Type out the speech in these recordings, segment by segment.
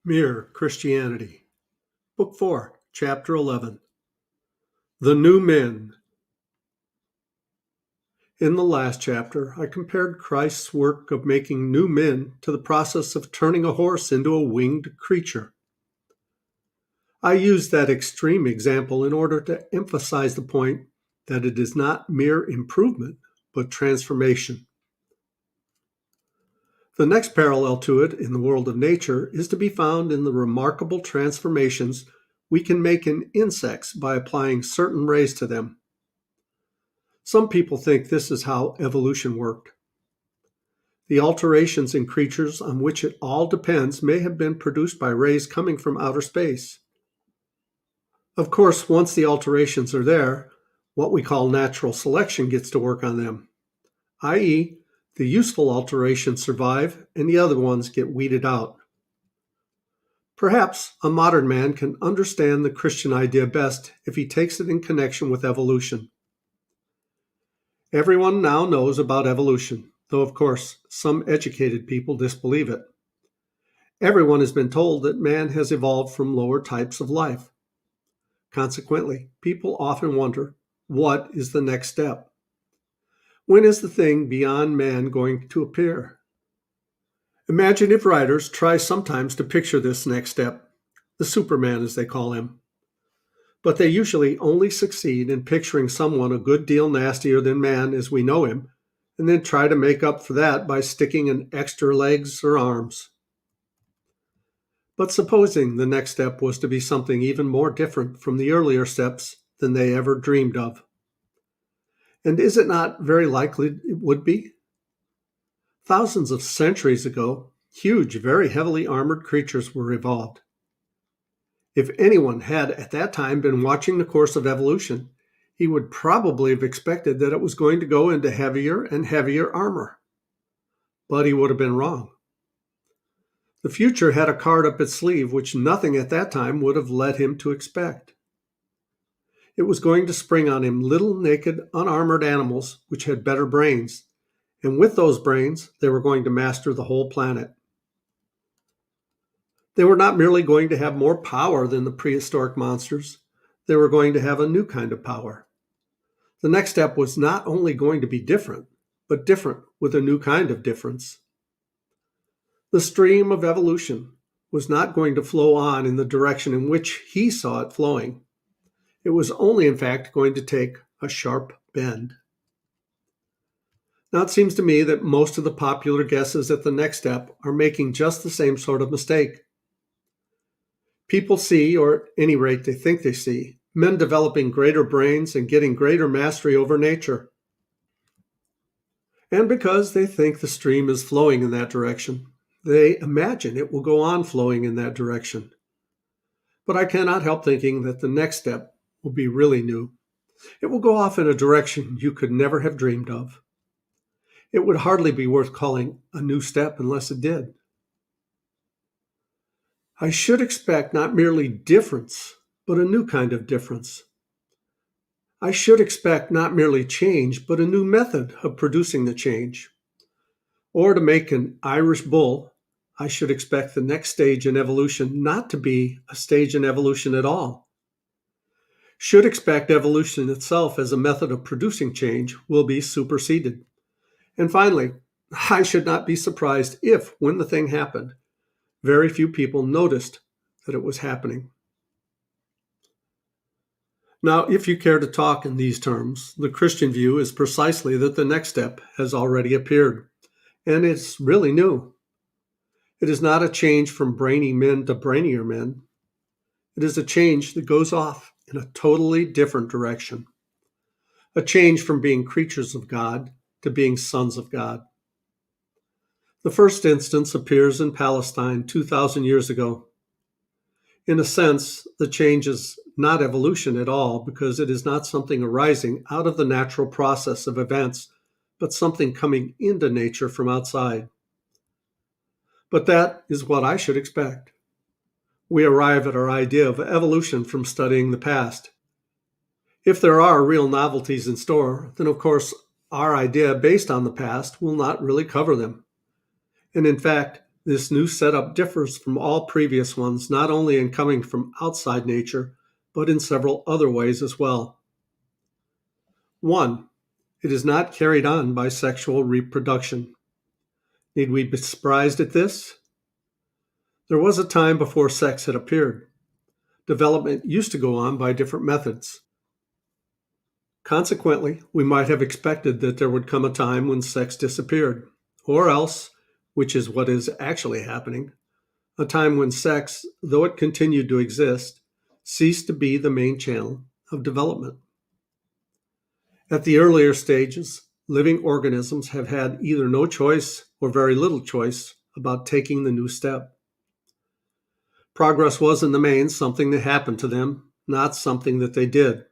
Mere Christianity. Book 4, Chapter 11. The New Men. In the last chapter, I compared Christ's work of making new men to the process of turning a horse into a winged creature. I used that extreme example in order to emphasize the point that it is not mere improvement, but transformation. The next parallel to it in the world of nature is to be found in the remarkable transformations we can make in insects by applying certain rays to them. Some people think this is how evolution worked. The alterations in creatures on which it all depends may have been produced by rays coming from outer space. Of course, once the alterations are there, what we call natural selection gets to work on them, i.e., the useful alterations survive and the other ones get weeded out. Perhaps a modern man can understand the Christian idea best if he takes it in connection with evolution. Everyone now knows about evolution, though of course some educated people disbelieve it. Everyone has been told that man has evolved from lower types of life. Consequently, people often wonder, what is the next step? When is the thing beyond man going to appear? Imaginative writers try sometimes to picture this next step, the Superman as they call him. But they usually only succeed in picturing someone a good deal nastier than man as we know him, and then try to make up for that by sticking in extra legs or arms. But supposing the next step was to be something even more different from the earlier steps than they ever dreamed of. And is it not very likely it would be? Thousands of centuries ago, huge, very heavily armored creatures were evolved. If anyone had at that time been watching the course of evolution, he would probably have expected that it was going to go into heavier and heavier armor. But he would have been wrong. The future had a card up its sleeve which nothing at that time would have led him to expect. It was going to spring on him little naked, unarmored animals which had better brains, and with those brains they were going to master the whole planet. They were not merely going to have more power than the prehistoric monsters, they were going to have a new kind of power. The next step was not only going to be different, but different with a new kind of difference. The stream of evolution was not going to flow on in the direction in which he saw it flowing. It was only, in fact, going to take a sharp bend. Now, it seems to me that most of the popular guesses at the next step are making just the same sort of mistake. People see, or at any rate they think they see, men developing greater brains and getting greater mastery over nature. And because they think the stream is flowing in that direction, they imagine it will go on flowing in that direction. But I cannot help thinking that the next step will be really new. It will go off in a direction you could never have dreamed of. It would hardly be worth calling a new step unless it did. I should expect not merely difference, but a new kind of difference. I should expect not merely change, but a new method of producing the change. Or to make an Irish bull, I should expect the next stage in evolution not to be a stage in evolution at all. Should expect evolution itself as a method of producing change will be superseded. And finally, I should not be surprised if, when the thing happened, very few people noticed that it was happening. Now, if you care to talk in these terms, the Christian view is precisely that the next step has already appeared, and it's really new. It is not a change from brainy men to brainier men. It is a change that goes off in a totally different direction. A change from being creatures of God to being sons of God. The first instance appears in Palestine 2,000 years ago. In a sense, the change is not evolution at all because it is not something arising out of the natural process of events, but something coming into nature from outside. But that is what I should expect. We arrive at our idea of evolution from studying the past. If there are real novelties in store, then of course our idea based on the past will not really cover them. And in fact, This new setup differs from all previous ones, not only in coming from outside nature, but in several other ways as well. 1. It is not carried on by sexual reproduction. Need we be surprised at this? There was a time before sex had appeared. Development used to go on by different methods. Consequently, we might have expected that there would come a time when sex disappeared, or else, which is what is actually happening, a time when sex, though it continued to exist, ceased to be the main channel of development. At the earlier stages, living organisms have had either no choice or very little choice about taking the new step. Progress was in the main something that happened to them, not something that they did.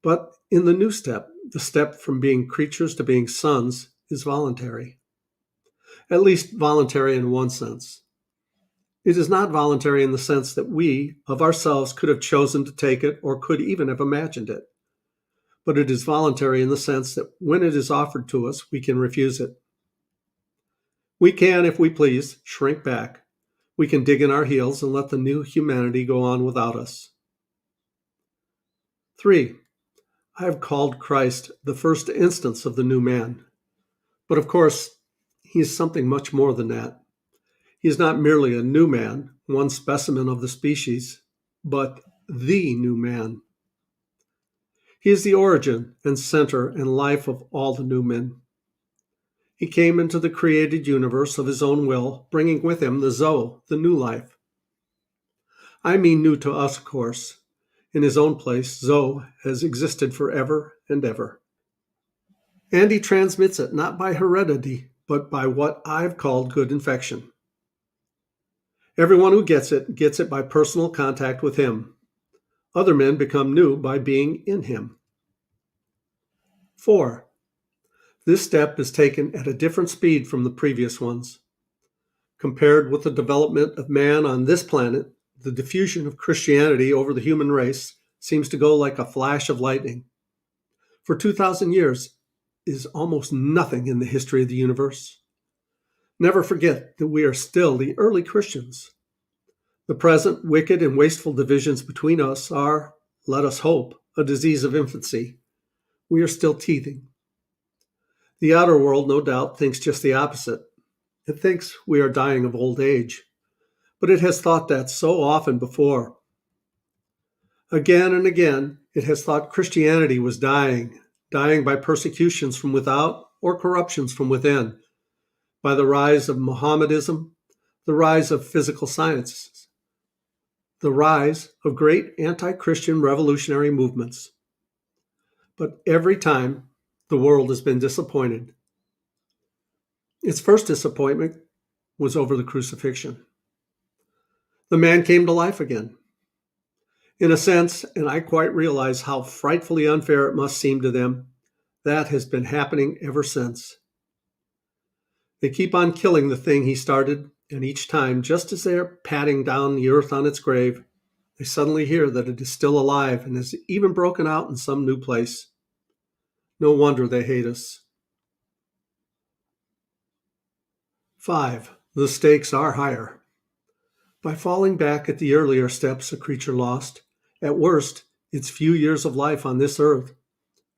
But in the new step, the step from being creatures to being sons is voluntary. At least voluntary in one sense. It is not voluntary in the sense that we, of ourselves, could have chosen to take it or could even have imagined it. But it is voluntary in the sense that when it is offered to us, we can refuse it. We can, if we please, shrink back. We can dig in our heels and let the new humanity go on without us. 3. I have called Christ the first instance of the new man. But of course, he is something much more than that. He is not merely a new man, one specimen of the species, but the new man. He is the origin and center and life of all the new men. He came into the created universe of his own will, bringing with him the Zoe, the new life. I mean new to us, of course. In his own place, Zoe has existed forever and ever. And he transmits it not by heredity, but by what I've called good infection. Everyone who gets it by personal contact with him. Other men become new by being in him. 4. This step is taken at a different speed from the previous ones. Compared with the development of man on this planet, the diffusion of Christianity over the human race seems to go like a flash of lightning. For 2,000 years is almost nothing in the history of the universe. Never forget that we are still the early Christians. The present wicked and wasteful divisions between us are, let us hope, a disease of infancy. We are still teething. The outer world, no doubt, thinks just the opposite. It thinks we are dying of old age, but it has thought that so often before. Again and again, it has thought Christianity was dying by persecutions from without or corruptions from within, by the rise of Mohammedanism, the rise of physical sciences, the rise of great anti-Christian revolutionary movements. But every time, the world has been disappointed. Its first disappointment was over the crucifixion. The man came to life again. In a sense, and I quite realize how frightfully unfair it must seem to them, that has been happening ever since. They keep on killing the thing he started, and each time, just as they are patting down the earth on its grave, they suddenly hear that it is still alive and has even broken out in some new place. No wonder they hate us. 5. The stakes are higher. By falling back at the earlier steps a creature lost, at worst, its few years of life on this earth,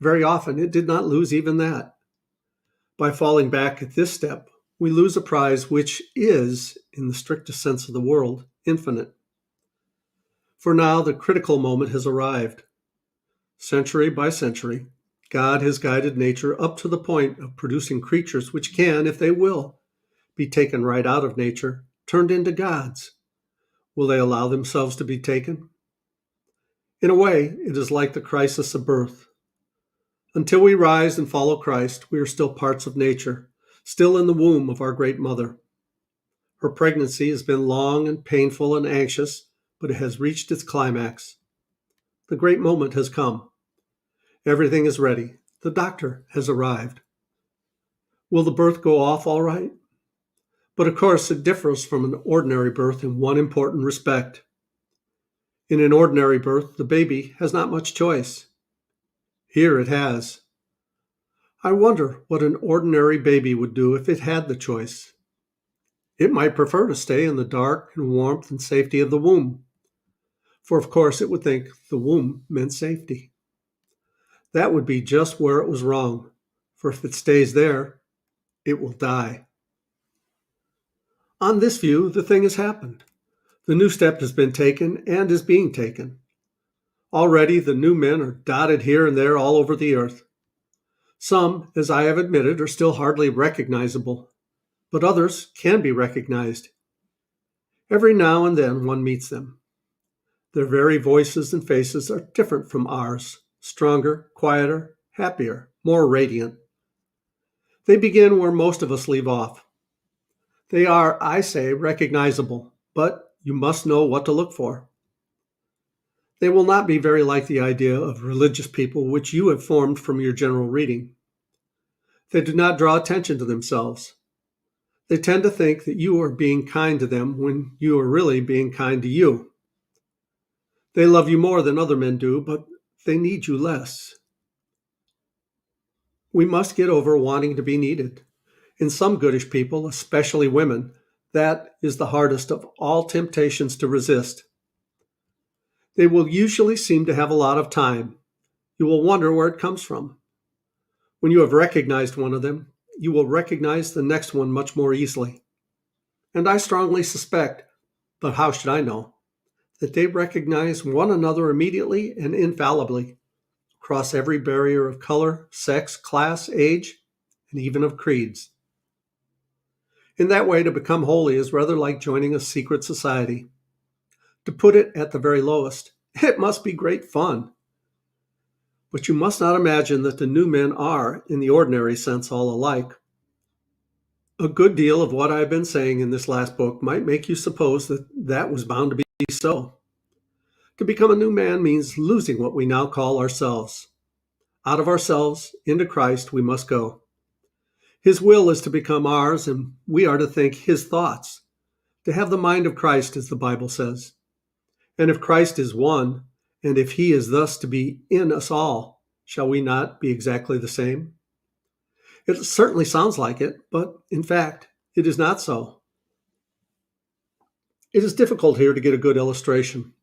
very often it did not lose even that. By falling back at this step, we lose a prize which is, in the strictest sense of the word, infinite. For now, the critical moment has arrived. Century by century, God has guided nature up to the point of producing creatures which can, if they will, be taken right out of nature, turned into gods. Will they allow themselves to be taken? In a way, it is like the crisis of birth. Until we rise and follow Christ, we are still parts of nature, still in the womb of our great mother. Her pregnancy has been long and painful and anxious, but it has reached its climax. The great moment has come. Everything is ready. The doctor has arrived. Will the birth go off all right? But of course, it differs from an ordinary birth in one important respect. In an ordinary birth, the baby has not much choice. Here it has. I wonder what an ordinary baby would do if it had the choice. It might prefer to stay in the dark and warmth and safety of the womb, for of course it would think the womb meant safety. That would be just where it was wrong, for if it stays there, it will die. On this view, the thing has happened. The new step has been taken and is being taken. Already, the new men are dotted here and there all over the earth. Some, as I have admitted, are still hardly recognizable, but others can be recognized. Every now and then one meets them. Their very voices and faces are different from ours, stronger, quieter, happier, more radiant. They begin where most of us leave off. They are, I say, recognizable, but you must know what to look for. They will not be very like the idea of religious people which you have formed from your general reading. They do not draw attention to themselves. They tend to think that you are being kind to them when you are really being kind to you. They love you more than other men do, but they need you less. We must get over wanting to be needed. In some goodish people, especially women, that is the hardest of all temptations to resist. They will usually seem to have a lot of time. You will wonder where it comes from. When you have recognized one of them, you will recognize the next one much more easily. And I strongly suspect, but how should I know, that they recognize one another immediately and infallibly, across every barrier of color, sex, class, age, and even of creeds. In that way, to become holy is rather like joining a secret society. To put it at the very lowest, it must be great fun. But you must not imagine that the new men are, in the ordinary sense, all alike. A good deal of what I have been saying in this last book might make you suppose that that was bound to be so. To become a new man means losing what we now call ourselves. Out of ourselves, into Christ, we must go. His will is to become ours, and we are to think his thoughts, to have the mind of Christ, as the Bible says. And if Christ is one, and if he is thus to be in us all, shall we not be exactly the same? It certainly sounds like it, but in fact, it is not so. It is difficult here to get a good illustration,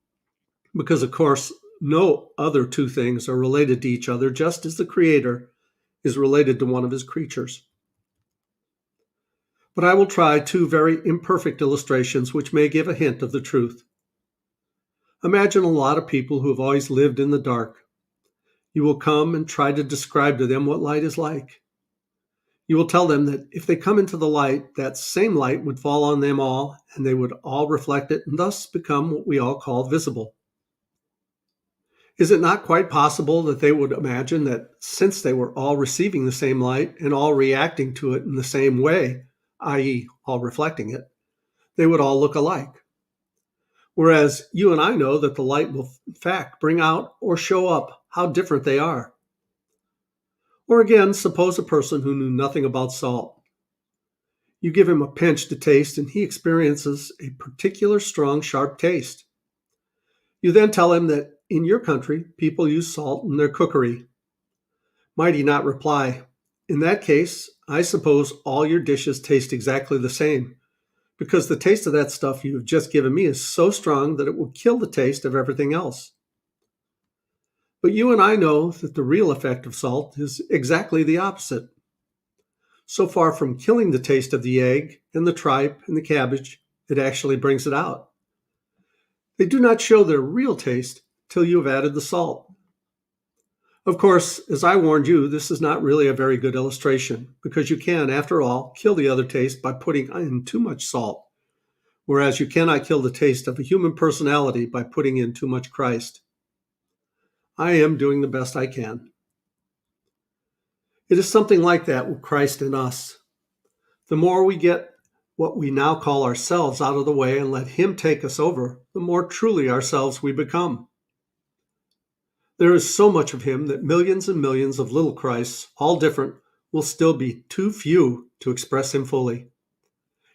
because of course, no other two things are related to each other, just as the Creator is related to one of his creatures. But I will try two very imperfect illustrations which may give a hint of the truth. Imagine a lot of people who have always lived in the dark. You will come and try to describe to them what light is like. You will tell them that if they come into the light, that same light would fall on them all, and they would all reflect it and thus become what we all call visible. Is it not quite possible that they would imagine that since they were all receiving the same light and all reacting to it in the same way, i.e., all reflecting it, they would all look alike? Whereas you and I know that the light will in fact bring out or show up how different they are. Or again, suppose a person who knew nothing about salt. You give him a pinch to taste and he experiences a particular strong, sharp taste. You then tell him that in your country, people use salt in their cookery. Might he not reply, in that case, I suppose all your dishes taste exactly the same, because the taste of that stuff you have just given me is so strong that it will kill the taste of everything else. But you and I know that the real effect of salt is exactly the opposite. So far from killing the taste of the egg and the tripe and the cabbage, it actually brings it out. They do not show their real taste till you have added the salt. Of course, as I warned you, this is not really a very good illustration, because you can, after all, kill the other taste by putting in too much salt, whereas you cannot kill the taste of a human personality by putting in too much Christ. I am doing the best I can. It is something like that with Christ in us. The more we get what we now call ourselves out of the way and let him take us over, the more truly ourselves we become. There is so much of him that millions and millions of little Christs, all different, will still be too few to express him fully.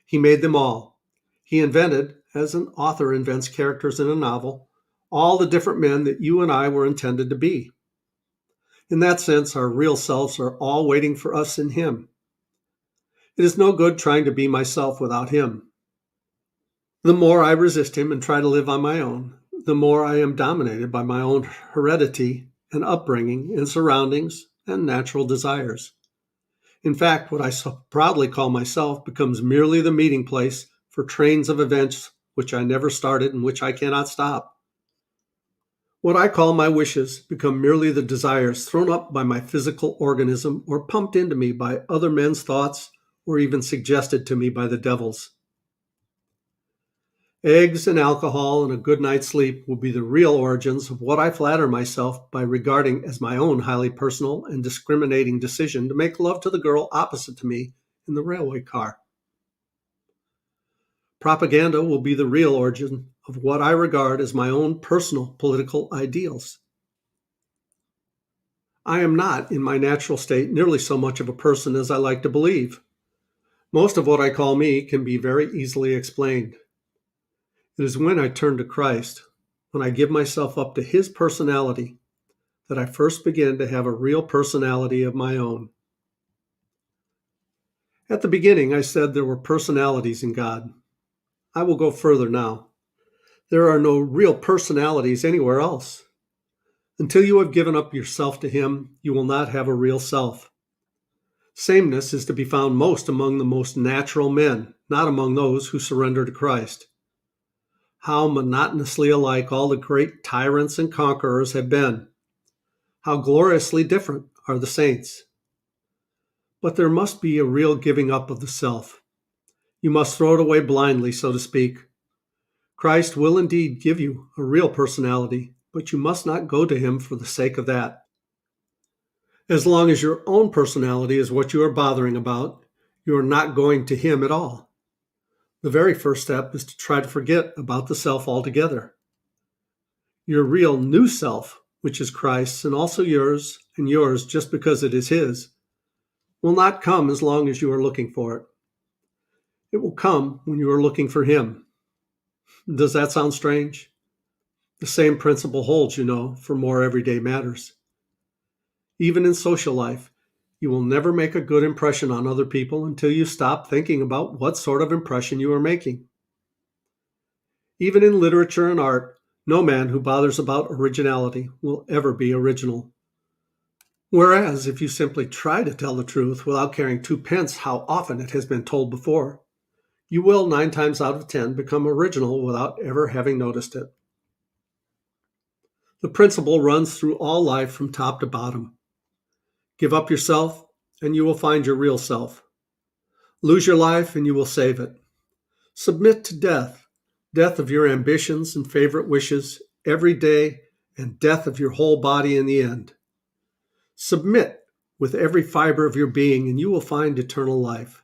He made them all. He invented, as an author invents characters in a novel, all the different men that you and I were intended to be. In that sense, our real selves are all waiting for us in him. It is no good trying to be myself without him. The more I resist him and try to live on my own, the more I am dominated by my own heredity and upbringing and surroundings and natural desires. In fact, what I so proudly call myself becomes merely the meeting place for trains of events which I never started and which I cannot stop. What I call my wishes become merely the desires thrown up by my physical organism or pumped into me by other men's thoughts or even suggested to me by the devils. Eggs and alcohol and a good night's sleep will be the real origins of what I flatter myself by regarding as my own highly personal and discriminating decision to make love to the girl opposite to me in the railway car. Propaganda will be the real origin of what I regard as my own personal political ideals. I am not, in my natural state, nearly so much of a person as I like to believe. Most of what I call me can be very easily explained. It is when I turn to Christ, when I give myself up to his personality, that I first begin to have a real personality of my own. At the beginning, I said there were personalities in God. I will go further now. There are no real personalities anywhere else. Until you have given up yourself to him, you will not have a real self. Sameness is to be found most among the most natural men, not among those who surrender to Christ. How monotonously alike all the great tyrants and conquerors have been. How gloriously different are the saints. But there must be a real giving up of the self. You must throw it away blindly, so to speak. Christ will indeed give you a real personality, but you must not go to him for the sake of that. As long as your own personality is what you are bothering about, you are not going to him at all. The very first step is to try to forget about the self altogether. Your real new self, which is Christ's and also yours, and yours just because it is his, will not come as long as you are looking for it. It will come when you are looking for him. Does that sound strange? The same principle holds, for more everyday matters. Even in social life, you will never make a good impression on other people until you stop thinking about what sort of impression you are making. Even in literature and art, no man who bothers about originality will ever be original. Whereas, if you simply try to tell the truth without caring twopence how often it has been told before, you will 9 times out of 10 become original without ever having noticed it. The principle runs through all life from top to bottom. Give up yourself, and you will find your real self. Lose your life, and you will save it. Submit to death, death of your ambitions and favorite wishes every day, and death of your whole body in the end. Submit with every fiber of your being, and you will find eternal life.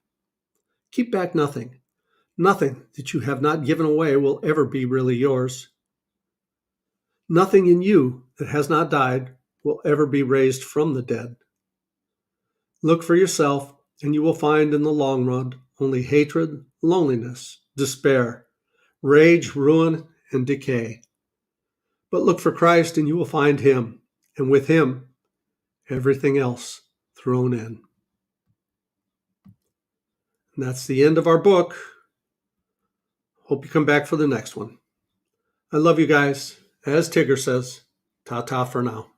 Keep back nothing. Nothing that you have not given away will ever be really yours. Nothing in you that has not died will ever be raised from the dead. Look for yourself, and you will find in the long run only hatred, loneliness, despair, rage, ruin, and decay. But look for Christ, and you will find him, and with him, everything else thrown in. And that's the end of our book. Hope you come back for the next one. I love you guys. As Tigger says, ta-ta for now.